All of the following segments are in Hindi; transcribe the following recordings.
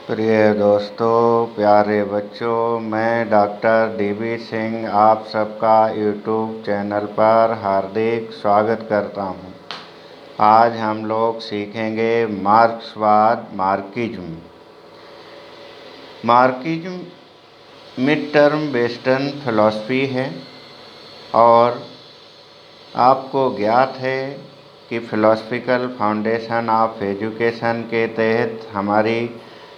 प्रिय दोस्तों, प्यारे बच्चों, मैं डॉक्टर DB सिंह आप सबका यूट्यूब चैनल पर हार्दिक स्वागत करता हूं। आज हम लोग सीखेंगे मार्क्सवाद, Marxism. Marxism mid term western philosophy है और आपको ज्ञात है कि फिलोसफिकल फाउंडेशन ऑफ एजुकेशन के तहत हमारी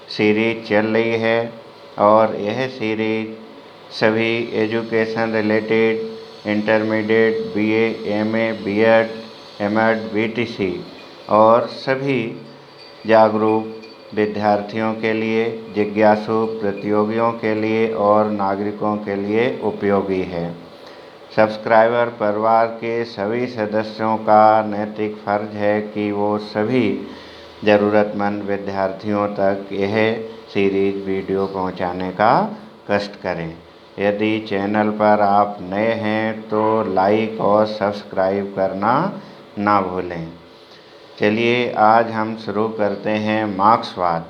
सीरीज चल रही है और यह सीरीज सभी education related intermediate, BA, MA, B.Ed, M.Ed, BTC और सभी जागरूक विद्यार्थियों के लिए, जिज्ञासु प्रतियोगियों के लिए और नागरिकों के लिए उपयोगी है। सब्सक्राइबर परिवार के सभी सदस्यों का नैतिक फर्ज है कि वो सभी ज़रूरतमंद विद्यार्थियों तक यह सीरीज वीडियो पहुंचाने का कष्ट करें। यदि चैनल पर आप नए हैं तो लाइक और सब्सक्राइब करना ना भूलें। चलिए आज हम शुरू करते हैं मार्क्सवाद।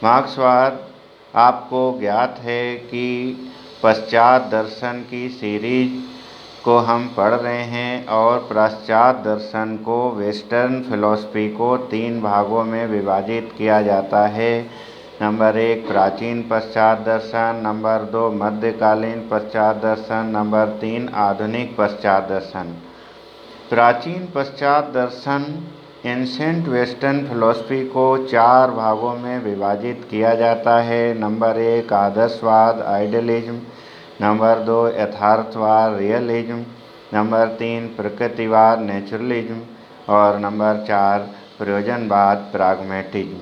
मार्क्सवाद आपको ज्ञात है कि पश्चात दर्शन की सीरीज को हम पढ़ रहे हैं और पश्चात दर्शन को, वेस्टर्न फिलॉसफी को 3 भागों में विभाजित किया जाता है। नंबर 1 प्राचीन पश्चात दर्शन, नंबर 2 मध्यकालीन पश्चात दर्शन, नंबर 3 आधुनिक पश्चात दर्शन। प्राचीन पश्चात दर्शन एंशिएंट वेस्टर्न फिलॉसफी को 4 भागों में विभाजित किया जाता है। नंबर 1 आदर्शवाद, आइडियलिज्म, नंबर 2 यथार्थवाद, रियलिज्म, नंबर 3 प्रकृतिवाद, नेचुरलिज्म और नंबर 4 प्रयोजनवाद, प्राग्मेटिज्म।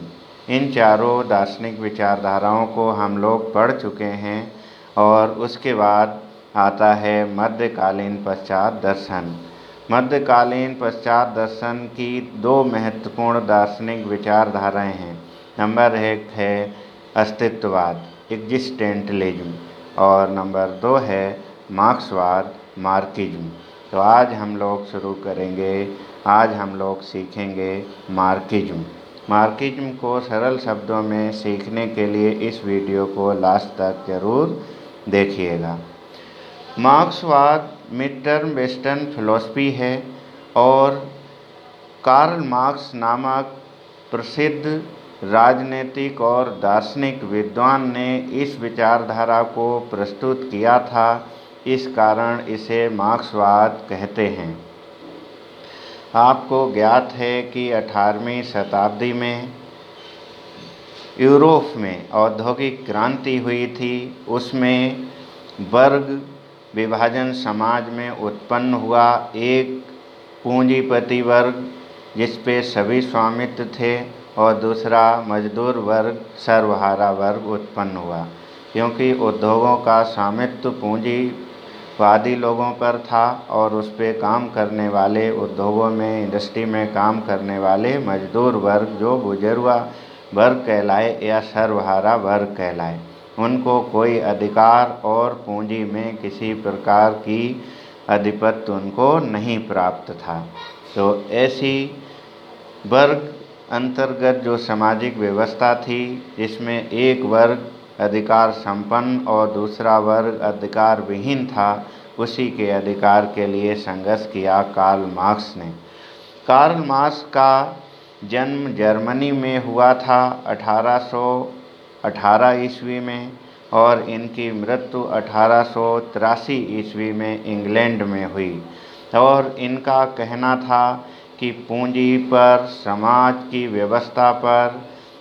इन चारों दार्शनिक विचारधाराओं को हम लोग पढ़ चुके हैं और उसके बाद आता है मध्यकालीन पश्चात दर्शन। मध्यकालीन पश्चात दर्शन की 2 महत्वपूर्ण दार्शनिक विचारधाराएं हैं। नंबर 1 है अस्तित्ववाद, एग्जिस्टेंटलिज्म और नंबर 2 है मार्क्सवाद, मार्क्सिज्म। तो आज हम लोग शुरू करेंगे। आज हम लोग सीखेंगे मार्क्सिज्म। मार्क्सिज्म को सरल शब्दों में सीखने के लिए इस वीडियो को लास्ट तक जरूर देखिएगा। मार्क्सवाद मिड टर्म वेस्टर्न फिलॉसफी है और कार्ल मार्क्स नामक प्रसिद्ध राजनीतिक और दार्शनिक विद्वान ने इस विचारधारा को प्रस्तुत किया था। इस कारण इसे मार्क्सवाद कहते हैं। आपको ज्ञात है कि 18वीं शताब्दी में यूरोप में औद्योगिक क्रांति हुई थी। उसमें वर्ग विभाजन समाज में उत्पन्न हुआ। एक पूंजीपति वर्ग जिस पे सभी स्वामित्व थे और दूसरा मजदूर वर्ग, सर्वहारा वर्ग उत्पन्न हुआ, क्योंकि उद्योगों का स्वामित्व पूंजीवादी लोगों पर था और उस पे काम करने वाले, उद्योगों में, इंडस्ट्री में काम करने वाले मजदूर वर्ग जो बुजुर्गा वर्ग कहलाए या सर्वहारा वर्ग कहलाए, उनको कोई अधिकार और पूंजी में किसी प्रकार की आधिपत्य उनको नहीं प्राप्त था। तो ऐसी वर्ग अंतर्गत जो सामाजिक व्यवस्था थी, जिसमें एक वर्ग अधिकार संपन्न और दूसरा वर्ग अधिकार विहीन था, उसी के अधिकार के लिए संघर्ष किया कार्ल मार्क्स ने। कार्ल मार्क्स का जन्म जर्मनी में हुआ था 1818 ईस्वी में और इनकी मृत्यु 1883 ईस्वी में इंग्लैंड में हुई। और इनका कहना था कि पूंजी पर, समाज की व्यवस्था पर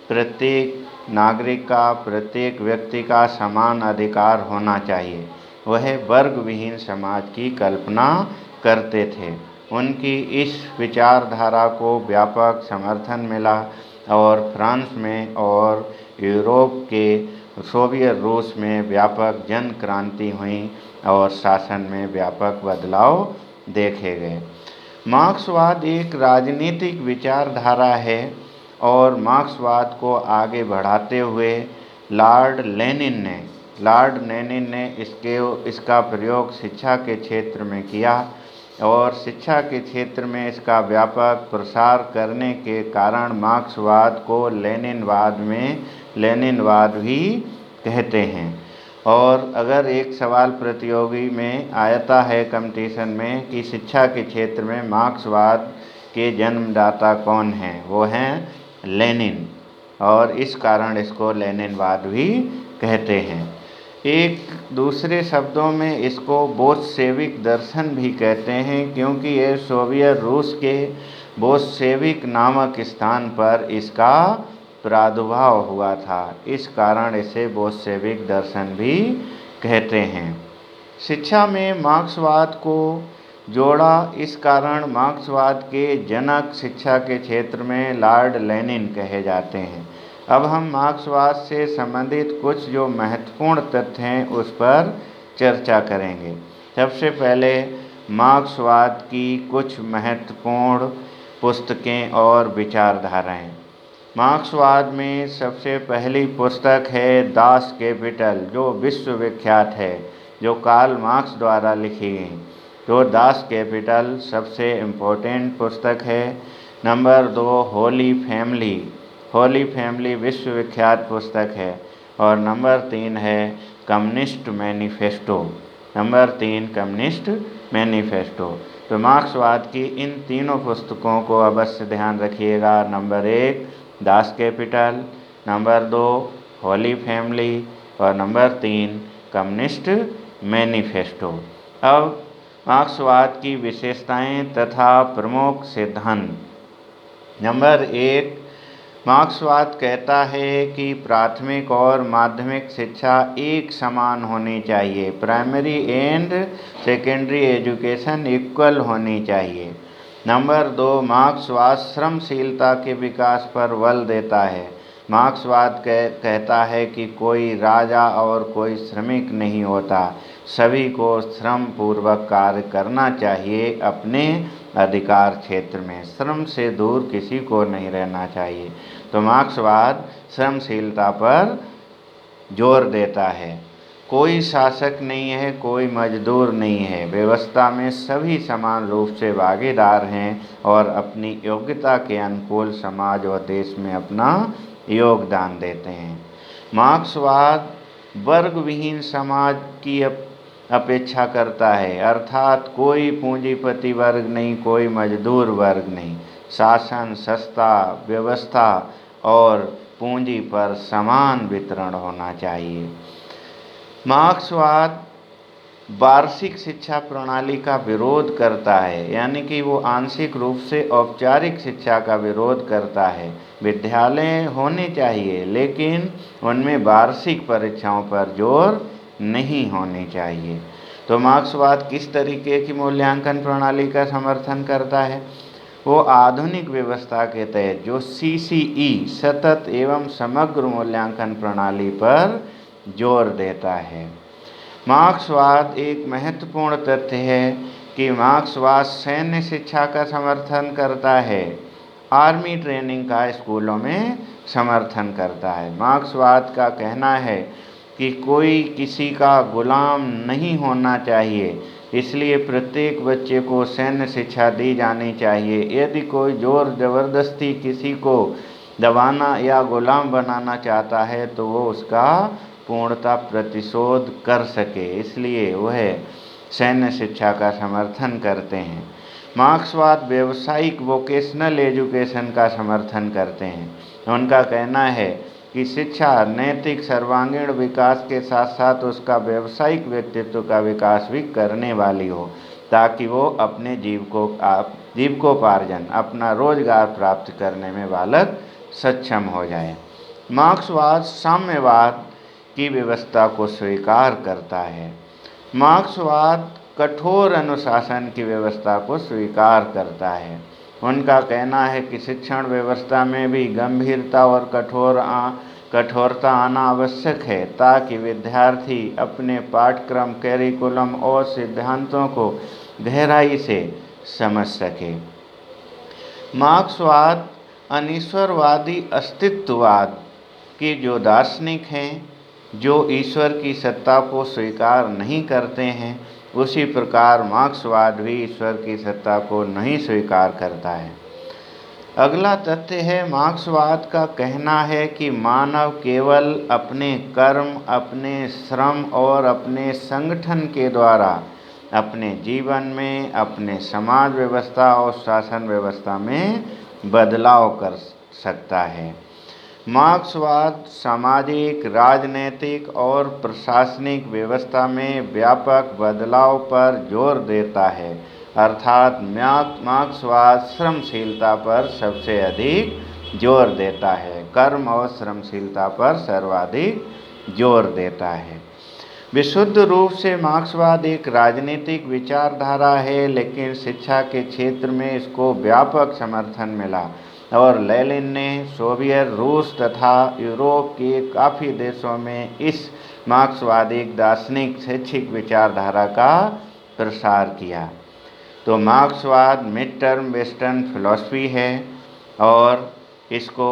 प्रत्येक नागरिक का, प्रत्येक व्यक्ति का समान अधिकार होना चाहिए। वह वर्ग विहीन समाज की कल्पना करते थे। उनकी इस विचारधारा को व्यापक समर्थन मिला और फ्रांस में और यूरोप के सोवियत रूस में व्यापक जन क्रांति हुई और शासन में व्यापक बदलाव देखे गए। मार्क्सवाद एक राजनीतिक विचारधारा है और मार्क्सवाद को आगे बढ़ाते हुए लॉर्ड लेनिन ने इसका प्रयोग शिक्षा के क्षेत्र में किया और शिक्षा के क्षेत्र में इसका व्यापक प्रसार करने के कारण मार्क्सवाद को लेनिनवाद में लेनिनवाद भी कहते हैं। और अगर एक सवाल प्रतियोगी में आता है कंपटीशन में कि शिक्षा के क्षेत्र में मार्क्सवाद के जन्मदाता कौन हैं, वो हैं लेनिन, और इस कारण इसको लेनिनवाद भी कहते हैं। एक दूसरे शब्दों में इसको बोल्शेविक दर्शन भी कहते हैं, क्योंकि ये सोवियत रूस के बोल्शेविक नामक स्थान पर इसका प्रादुर्भाव हुआ था, इस कारण इसे बोल्शेविक दर्शन भी कहते हैं। शिक्षा में मार्क्सवाद को जोड़ा, इस कारण मार्क्सवाद के जनक शिक्षा के क्षेत्र में लॉर्ड लेनिन कहे जाते हैं। अब हम मार्क्सवाद से संबंधित कुछ जो महत्वपूर्ण तथ्य हैं उस पर चर्चा करेंगे। सबसे पहले मार्क्सवाद की कुछ महत्वपूर्ण पुस्तकें और विचारधाराएं। मार्क्सवाद में सबसे पहली पुस्तक है दास कैपिटल, जो विश्वविख्यात है, जो कार्ल मार्क्स द्वारा लिखी गई। तो दास कैपिटल सबसे इम्पोर्टेंट पुस्तक है। नंबर 2 होली फैमिली विश्वविख्यात पुस्तक है। और नंबर 3 है कम्युनिस्ट मैनिफेस्टो। तो मार्क्सवाद की इन तीनों पुस्तकों को अवश्य ध्यान रखिएगा। Number 1 Das Kapital, number 2 Holi family और नंबर 3 कम्युनिस्ट मैनिफेस्टो। अब मार्क्सवाद की विशेषताएं तथा प्रमुख सिद्धांत। नंबर 1, मार्क्सवाद कहता है कि प्राथमिक और माध्यमिक शिक्षा एक समान होनी चाहिए, primary and secondary education equal होनी चाहिए। नंबर 2, मार्क्सवाद श्रमशीलता के विकास पर बल देता है। मार्क्सवाद कहता है कि कोई राजा और कोई श्रमिक नहीं होता, सभी को श्रम पूर्वक कार्य करना चाहिए, अपने अधिकार क्षेत्र में श्रम से दूर किसी को नहीं रहना चाहिए। तो मार्क्सवाद श्रमशीलता पर जोर देता है। कोई शासक नहीं है, कोई मजदूर नहीं है, व्यवस्था में सभी समान रूप से भागीदार हैं और अपनी योग्यता के अनुकूल समाज और देश में अपना योगदान देते हैं। मार्क्सवाद वर्ग विहीन समाज की अपेक्षा करता है, अर्थात कोई पूंजीपति वर्ग नहीं, कोई मजदूर वर्ग नहीं, शासन, सत्ता, व्यवस्था और पूंजी पर समान वितरण होना चाहिए। मार्क्सवाद वार्षिक शिक्षा प्रणाली का विरोध करता है, यानी कि वो आंशिक रूप से औपचारिक शिक्षा का विरोध करता है। विद्यालय होने चाहिए, लेकिन उनमें वार्षिक परीक्षाओं पर जोर नहीं होनी चाहिए। तो मार्क्सवाद किस तरीके की मूल्यांकन प्रणाली का समर्थन करता है? वो आधुनिक व्यवस्था के तहत जो CCE सतत एवं समग्र मूल्यांकन प्रणाली पर जोर देता है। मार्क्सवाद एक महत्वपूर्ण तथ्य है कि मार्क्सवाद सैन्य शिक्षा का समर्थन करता है, आर्मी ट्रेनिंग का स्कूलों में समर्थन करता है। मार्क्सवाद का कहना है कि कोई किसी का गुलाम नहीं होना चाहिए, इसलिए प्रत्येक बच्चे को सैन्य शिक्षा दी जानी चाहिए। यदि कोई जोर जबरदस्ती किसी को दबाना या गुलाम बनाना चाहता है तो वो उसका पूर्णतः प्रतिशोध कर सके, इसलिए वह सैन्य शिक्षा का समर्थन करते हैं। मार्क्सवाद व्यावसायिक वोकेशनल एजुकेशन का समर्थन करते हैं। उनका कहना है कि शिक्षा नैतिक सर्वांगीण विकास के साथ साथ उसका व्यावसायिक व्यक्तित्व का विकास भी करने वाली हो, ताकि वो अपने जीविकोपार्जन, अपना रोजगार प्राप्त करने में बालक सक्षम हो जाए। मार्क्सवाद साम्यवाद की व्यवस्था को स्वीकार करता है। मार्क्सवाद कठोर अनुशासन की व्यवस्था को स्वीकार करता है। उनका कहना है कि शिक्षण व्यवस्था में भी गंभीरता और कठोरता आना आवश्यक है, ताकि विद्यार्थी अपने पाठ्यक्रम, कैरिकुलम और सिद्धांतों को गहराई से समझ सके। मार्क्सवाद अनीश्वरवादी अस्तित्ववाद के जो दार्शनिक हैं, जो ईश्वर की सत्ता को स्वीकार नहीं करते हैं, उसी प्रकार मार्क्सवाद भी ईश्वर की सत्ता को नहीं स्वीकार करता है। अगला तथ्य है मार्क्सवाद का कहना है कि मानव केवल अपने कर्म, अपने श्रम और अपने संगठन के द्वारा अपने जीवन में, अपने समाज व्यवस्था और शासन व्यवस्था में बदलाव कर सकता है। मार्क्सवाद सामाजिक, राजनीतिक और प्रशासनिक व्यवस्था में व्यापक बदलाव पर जोर देता है, अर्थात मार्क्सवाद श्रमशीलता पर सबसे अधिक जोर देता है, कर्म और श्रमशीलता पर सर्वाधिक जोर देता है। विशुद्ध रूप से मार्क्सवाद एक राजनीतिक विचारधारा है, लेकिन शिक्षा के क्षेत्र में इसको व्यापक समर्थन मिला और लेनिन ने सोवियत रूस तथा यूरोप के काफ़ी देशों में इस मार्क्सवादी दार्शनिक शैक्षिक विचारधारा का प्रसार किया। तो मार्क्सवाद मिड टर्म वेस्टर्न फिलॉसफी है और इसको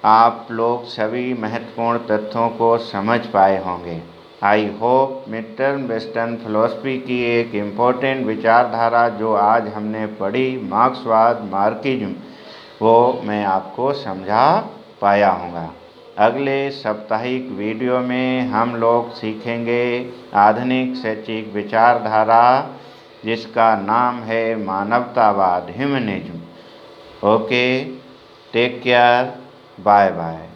आप लोग सभी महत्वपूर्ण तथ्यों को समझ पाए होंगे। I hope mid term western philosophy की एक इम्पोर्टेंट विचारधारा जो आज हमने पढ़ी, मार्क्सवाद, मार्क्सिज्म, वो मैं आपको समझा पाया हूँगा। अगले साप्ताहिक वीडियो में हम लोग सीखेंगे आधुनिक शैक्षिक विचारधारा जिसका नाम है मानवतावाद, humanism. Okay, take care, bye bye.